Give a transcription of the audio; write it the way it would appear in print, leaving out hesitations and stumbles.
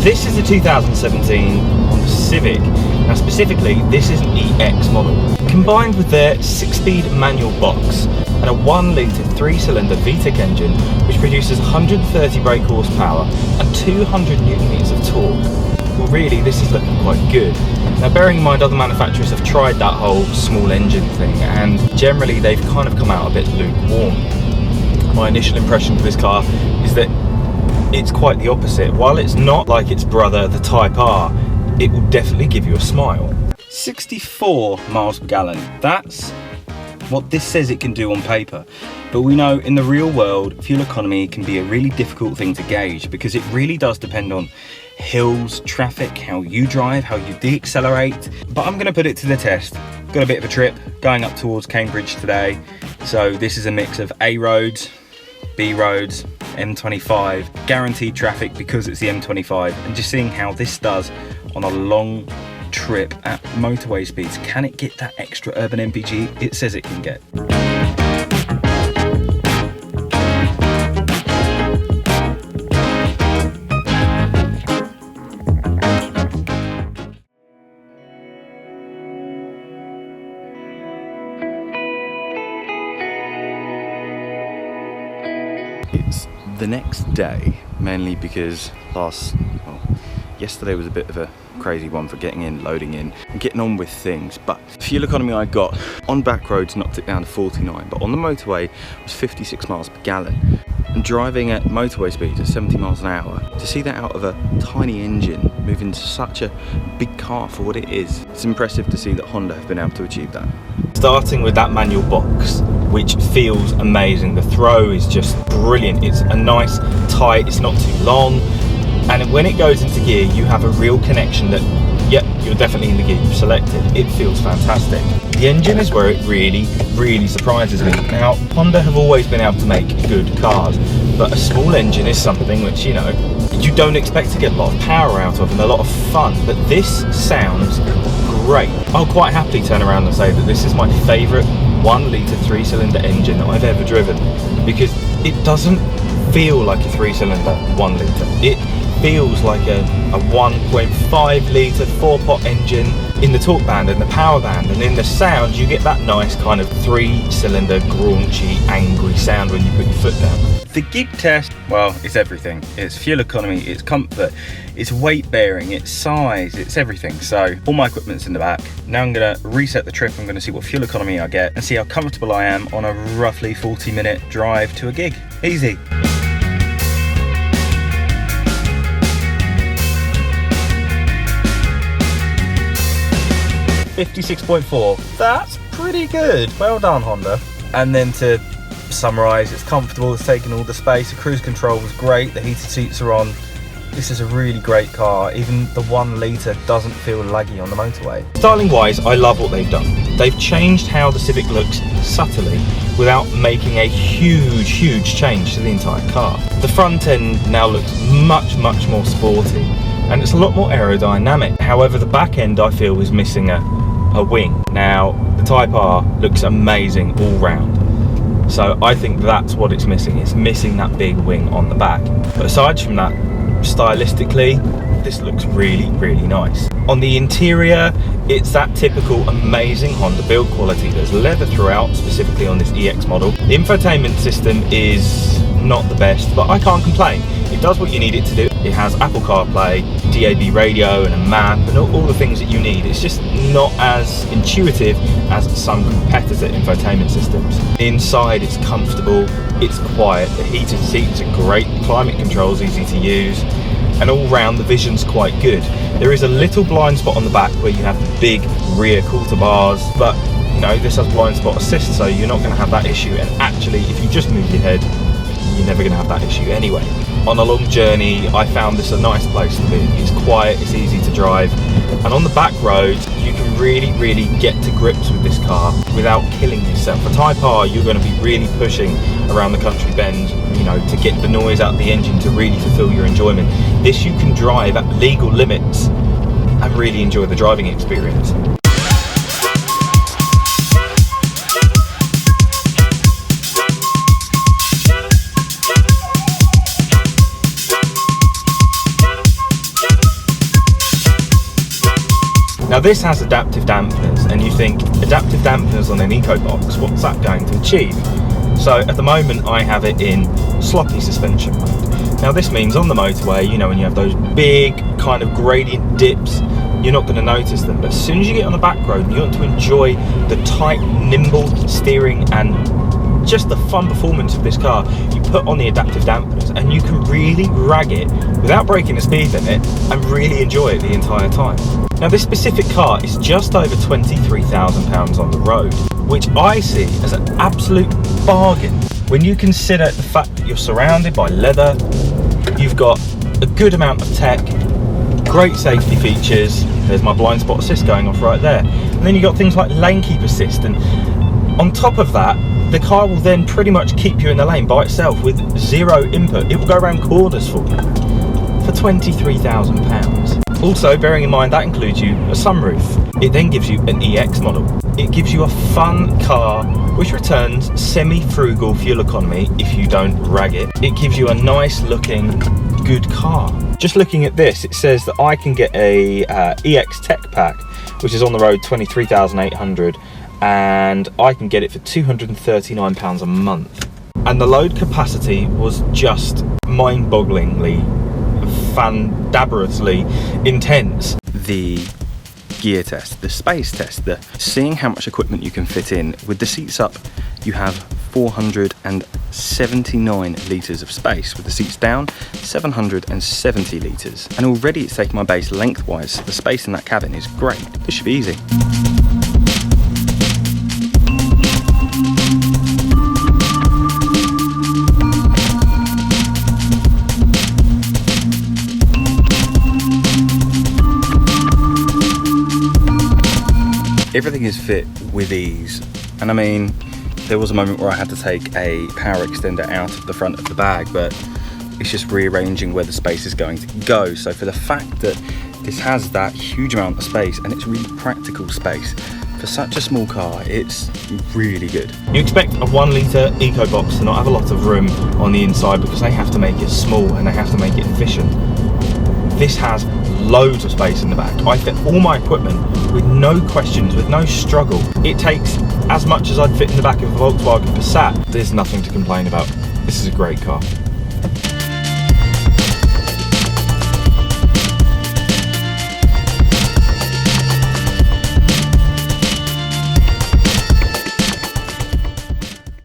This is a 2017 Honda Civic. Now specifically, this is an EX model. Combined with their 6-speed manual box and a 1-litre 3-cylinder VTEC engine, which produces 130 brake horsepower and 200 newton meters of torque. Well, really, this is looking quite good. Now, bearing in mind other manufacturers have tried that whole small engine thing, and generally they've kind of come out a bit lukewarm. My initial impression of this car is that it's quite the opposite. While it's not like its brother, the Type R, it will definitely give you a smile. 64 miles per gallon. That's what this says it can do on paper. But we know in the real world, fuel economy can be a really difficult thing to gauge because it really does depend on hills, traffic, how you drive, how you de-accelerate. But I'm gonna put it to the test. Got a bit of a trip going up towards Cambridge today. So this is a mix of A roads, B roads, M25, guaranteed traffic because it's the M25, and just seeing how this does on a long trip at motorway speeds. Can it get that extra urban MPG it says it can get? It's the next day, mainly because yesterday was a bit of a crazy one for getting in, loading in, and getting on with things. But fuel economy I got on back roads knocked it down to 49, but on the motorway it was 56 miles per gallon. And driving at motorway speeds at 70 miles an hour, to see that out of a tiny engine moving to such a big car for what it is, it's impressive to see that Honda have been able to achieve that. Starting with that manual box, which feels amazing. The throw is just brilliant. It's a nice tight, it's not too long. And when it goes into gear, you have a real connection that, yep, you're definitely in the gear you've selected. It feels fantastic. The engine is where it really, really surprises me. Now, Honda have always been able to make good cars, but a small engine is something which, you know, you don't expect to get a lot of power out of and a lot of fun, but this sounds great. I'll quite happily turn around and say that this is my favourite 1-litre 3-cylinder engine that I've ever driven, because it doesn't feel like a 3-cylinder 1-litre. It feels like a 1.5 litre 4-pot engine in the torque band and the power band, and in the sound you get that nice kind of 3-cylinder graunchy angry sound when you put your foot down. The gig test, well, it's everything. It's fuel economy, it's comfort, it's weight bearing, it's size, it's everything. So all my equipment's in the back. Now I'm gonna reset the trip. I'm gonna see what fuel economy I get and see how comfortable I am on a roughly 40-minute drive to a gig. Easy. $56.4, that's pretty good. Well done, Honda. And then to summarise, it's comfortable, it's taking all the space, the cruise control was great, the heated seats are on. This is a really great car. Even the 1 litre doesn't feel laggy on the motorway. Styling wise, I love what they've done. They've changed how the Civic looks subtly without making a huge change to the entire car. The front end now looks much more sporty, and it's a lot more aerodynamic. However, the back end I feel is missing a wing. Now, the Type R looks amazing all round. So I think that's what it's missing. It's missing that big wing on the back. But aside from that, stylistically, this looks really nice. On the interior, it's that typical amazing Honda build quality. There's leather throughout, specifically on this EX model. The infotainment system is not the best, but I can't complain. It does what you need it to do. It has Apple CarPlay, DAB radio and a map and all the things that you need. It's just not as intuitive as some competitor infotainment systems. Inside, it's comfortable, it's quiet, the heated seats are great, climate control's easy to use, and all round the vision's quite good. There is a little blind spot on the back where you have the big rear quarter bars, but you know, this has blind spot assist, so you're not going to have that issue. And actually, if you just move your head, you're never going to have that issue anyway. On a long journey, I found this a nice place to be. It's quiet, it's easy to drive, and on the back roads, you can really get to grips with this car without killing yourself. For Type R, you're going to be really pushing around the country bend, you know, to get the noise out of the engine to really fulfill your enjoyment. This you can drive at legal limits and really enjoy the driving experience. Now this has adaptive dampeners, and you think, adaptive dampeners on an EcoBox, what's that going to achieve? So at the moment I have it in sloppy suspension mode. Now this means on the motorway, you know, when you have those big kind of gradient dips, you're not going to notice them. But as soon as you get on the back road and you want to enjoy the tight, nimble steering and just the fun performance of this car, you put on the adaptive dampeners and you can really rag it without breaking the speed limit and really enjoy it the entire time. Now this specific car is just over £23,000 on the road, which I see as an absolute bargain when you consider the fact that you're surrounded by leather, you've got a good amount of tech, great safety features. There's my blind spot assist going off right there, and then you've got things like lane keep assist, and on top of that the car will then pretty much keep you in the lane by itself with zero input. It will go around corners for you for £23,000. Also, bearing in mind that includes you a sunroof. It then gives you an EX model. It gives you a fun car which returns semi-frugal fuel economy if you don't rag it. It gives you a nice looking, good car. Just looking at this, it says that I can get a EX Tech Pack, which is on the road 23,800, and I can get it for £239 a month. And the load capacity was just mind-bogglingly, fandabulously intense. The gear test, the space test, the seeing how much equipment you can fit in. With the seats up, you have 479 litres of space. With the seats down, 770 litres. And already it's taken my base lengthwise, so the space in that cabin is great. This should be easy. Everything is fit with ease, and I mean, there was a moment where I had to take a power extender out of the front of the bag, but it's just rearranging where the space is going to go. So for the fact that this has that huge amount of space, and it's really practical space for such a small car, it's really good. You expect a 1 litre EcoBox to not have a lot of room on the inside because they have to make it small and they have to make it efficient. This has loads of space in the back. I fit all my equipment with no questions, with no struggle. It takes as much as I'd fit in the back of a Volkswagen Passat. There's nothing to complain about. This is a great car.